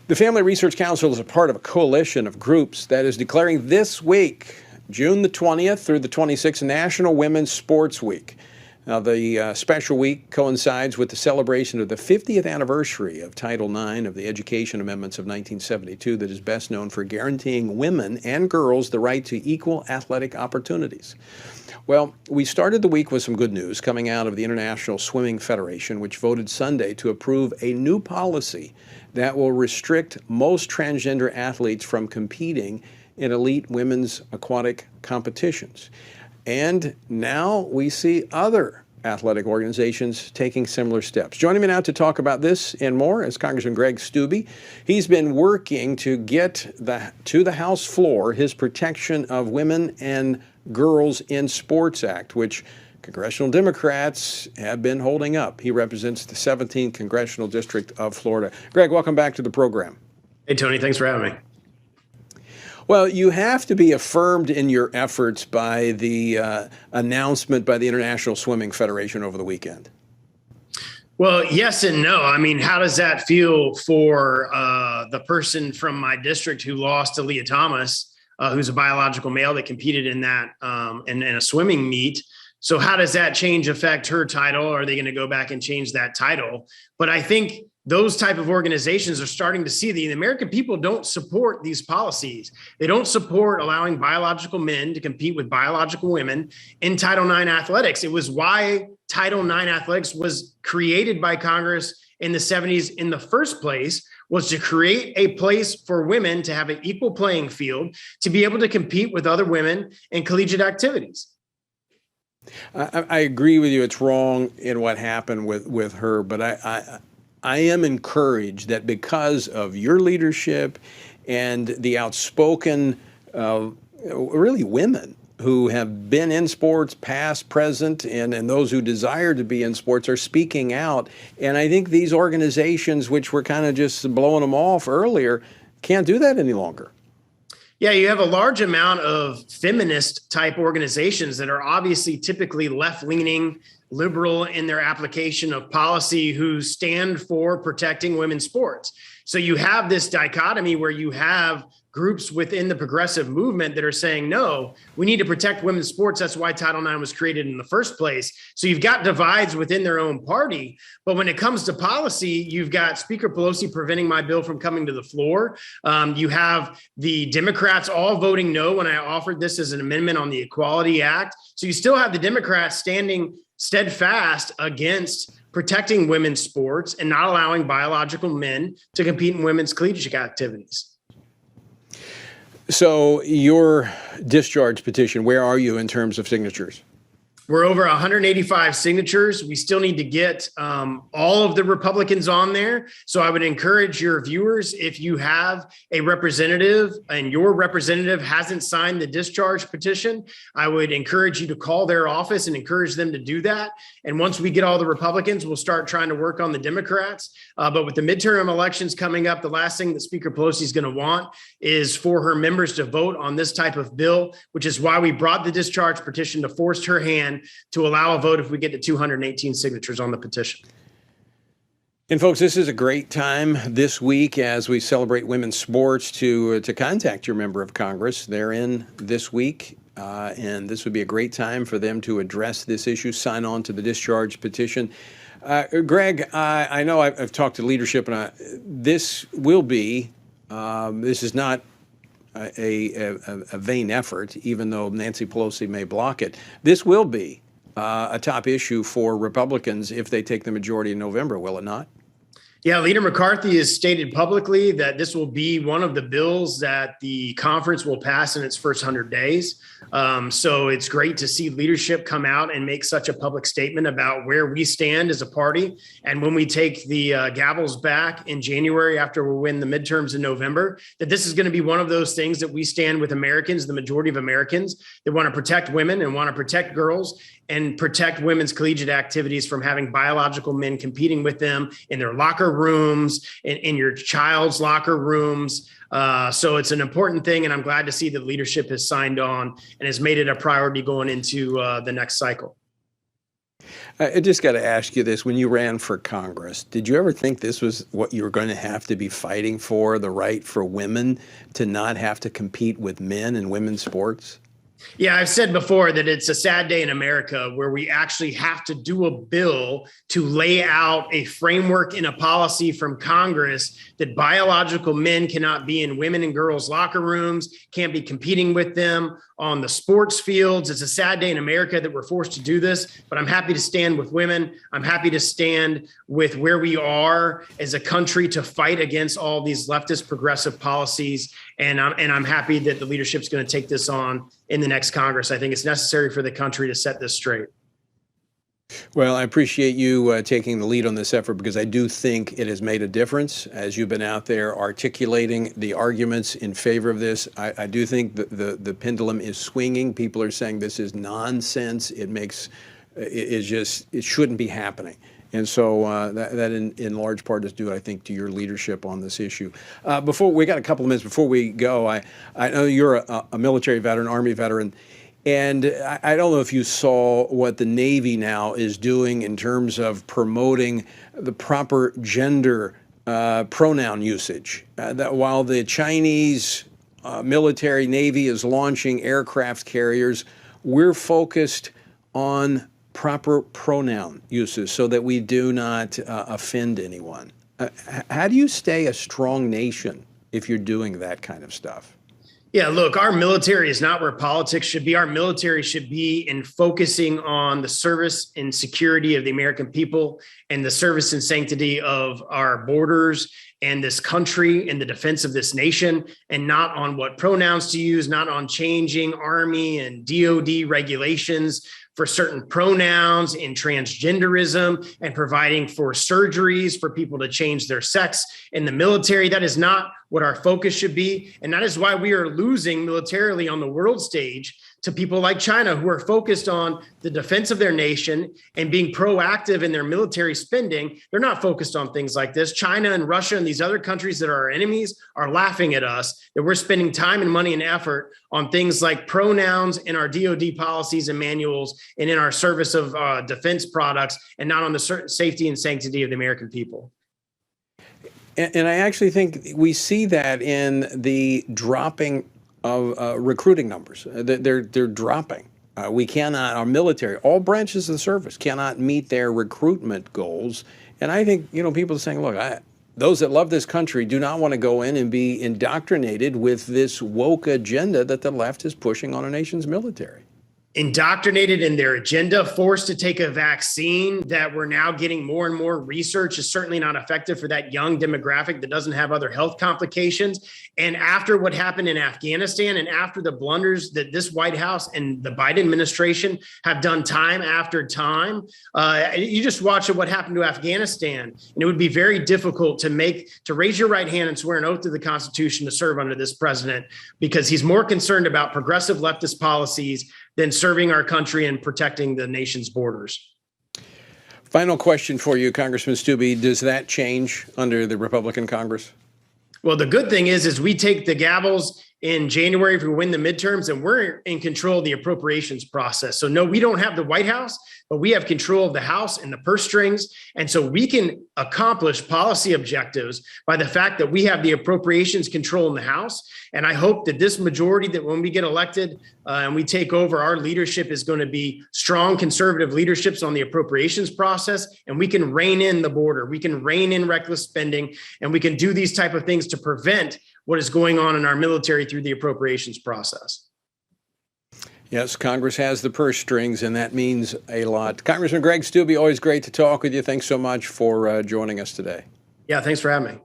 The Family Research Council is a part of a coalition of groups that is declaring this week, June the 20th through the 26th, National Women's Sports Week. Now, the special week coincides with the celebration of the 50th anniversary of Title IX of the Education Amendments of 1972 that is best known for guaranteeing women and girls the right to equal athletic opportunities. Well, we started the week with some good news coming out of the International Swimming Federation, which voted Sunday to approve a new policy that will restrict most transgender athletes from competing in elite women's aquatic competitions. And now we see other athletic organizations taking similar steps. Joining me now to talk about this and more is Congressman Greg Steube. He's been working to get to the House floor his Protection of Women and Girls in Sports Act, which congressional Democrats have been holding up. He represents the 17th Congressional District of Florida. Greg, welcome back to the program. Hey, Tony, thanks for having me. Well, you have to be affirmed in your efforts by the announcement by the International Swimming Federation over the weekend. Well, yes and no. I mean, how does that feel for the person from my district who lost to Leah Thomas, who's a biological male that competed in that in a swimming meet? So how does that change affect her title? Are they going to go back and change that title? But I think those type of organizations are starting to see the American people don't support these policies. They don't support allowing biological men to compete with biological women in Title IX athletics. It was why Title IX athletics was created by Congress in the 70s in the first place, was to create a place for women to have an equal playing field, to be able to compete with other women in collegiate activities. I agree with you. It's wrong in what happened with her, but I am encouraged that because of your leadership and the outspoken, really women who have been in sports, past, present, and those who desire to be in sports are speaking out. And I think these organizations, which were kind of just blowing them off earlier, can't do that any longer. Yeah, you have a large amount of feminist type organizations that are obviously typically left-leaning, liberal in their application of policy, who stand for protecting women's sports. So you have this dichotomy where you have groups within the progressive movement that are saying, no, we need to protect women's sports. That's why Title IX was created in the first place. So you've got divides within their own party. But when it comes to policy, you've got Speaker Pelosi preventing my bill from coming to the floor. You have the Democrats all voting no when I offered this as an amendment on the Equality Act. So you still have the Democrats standing steadfast against protecting women's sports and not allowing biological men to compete in women's collegiate activities. So your discharge petition, where are you in terms of signatures? We're over 185 signatures. We still need to get all of the Republicans on there. So I would encourage your viewers, if you have a representative and your representative hasn't signed the discharge petition, I would encourage you to call their office and encourage them to do that. And once we get all the Republicans, we'll start trying to work on the Democrats. But with the midterm elections coming up, the last thing that Speaker Pelosi is going to want is for her members to vote on this type of bill, which is why we brought the discharge petition to force her hand to allow a vote if we get to 218 signatures on the petition. And folks, this is a great time this week as we celebrate women's sports to contact your member of Congress. They're in this week, and this would be a great time for them to address this issue, sign on to the discharge petition. Greg, I know I've talked to leadership, and this will be, this is not a vain effort, even though Nancy Pelosi may block it. This will be a top issue for Republicans if they take the majority in November, will it not? Yeah, Leader McCarthy has stated publicly that this will be one of the bills that the conference will pass in its first 100 days. So it's great to see leadership come out and make such a public statement about where we stand as a party. And when we take the gavels back in January after we win the midterms in November, that this is going to be one of those things that we stand with Americans, the majority of Americans that want to protect women and want to protect girls and protect women's collegiate activities from having biological men competing with them in their locker rooms, in your child's locker rooms. So it's an important thing, and I'm glad to see that leadership has signed on and has made it a priority going into the next cycle. I just got to ask you this. When you ran for Congress, did you ever think this was what you were going to have to be fighting for, the right for women to not have to compete with men in women's sports? Yeah, I've said before that it's a sad day in America where we actually have to do a bill to lay out a framework in a policy from Congress that biological men cannot be in women and girls' locker rooms, can't be competing with them on the sports fields. It's a sad day in America that we're forced to do this, but I'm happy to stand with women. I'm happy to stand with where we are as a country to fight against all these leftist progressive policies. And I'm happy that the leadership is going to take this on in the next Congress. I think it's necessary for the country to set this straight. Well, I appreciate you taking the lead on this effort because I do think it has made a difference as you've been out there articulating the arguments in favor of this. I do think the pendulum is swinging. People are saying this is nonsense. It shouldn't be happening. And so that in large part is due, I think, to your leadership on this issue. Before we got a couple of minutes before we go, I know you're a military veteran, Army veteran. And I don't know if you saw what the Navy now is doing in terms of promoting the proper gender pronoun usage. That while the Chinese military Navy is launching aircraft carriers, we're focused on proper pronoun uses so that we do not offend anyone. How do you stay a strong nation if you're doing that kind of stuff? Yeah, look, our military is not where politics should be. Our military should be in focusing on the service and security of the American people and the service and sanctity of our borders and this country and the defense of this nation, and not on what pronouns to use, not on changing Army and DOD regulations for certain pronouns in transgenderism and providing for surgeries for people to change their sex in the military. That is not what our focus should be. And that is why we are losing militarily on the world stage to people like China, who are focused on the defense of their nation and being proactive in their military spending. They're not focused on things like this. China and Russia and these other countries that are our enemies are laughing at us that we're spending time and money and effort on things like pronouns in our DOD policies and manuals and in our service of defense products, and not on the safety and sanctity of the American people. And I actually think we see that in the dropping of recruiting numbers. They're dropping. We cannot, our military, all branches of the service cannot meet their recruitment goals. And I think, people are saying, look, those that love this country do not want to go in and be indoctrinated with this woke agenda that the left is pushing on our nation's military. Indoctrinated in their agenda, forced to take a vaccine that we're now getting more and more research is certainly not effective for that young demographic that doesn't have other health complications. And after what happened in Afghanistan and after the blunders that this White House and the Biden administration have done time after time, you just watch what happened to Afghanistan. And it would be very difficult to raise your right hand and swear an oath to the Constitution to serve under this president, because he's more concerned about progressive leftist policies than serving our country and protecting the nation's borders. Final question for you, Congressman Steube. Does that change under the Republican Congress? Well, the good thing is we take the gavels in January if we win the midterms, and we're in control of the appropriations process. So no, we don't have the White House, but we have control of the House and the purse strings. And so we can accomplish policy objectives by the fact that we have the appropriations control in the House. And I hope that this majority, that when we get elected and we take over, our leadership is going to be strong conservative leaderships on the appropriations process. And we can rein in the border. We can rein in reckless spending, and we can do these type of things to prevent what is going on in our military through the appropriations process. Yes, Congress has the purse strings, and that means a lot. Congressman Greg Steube, always great to talk with you. Thanks so much for joining us today. Yeah, thanks for having me.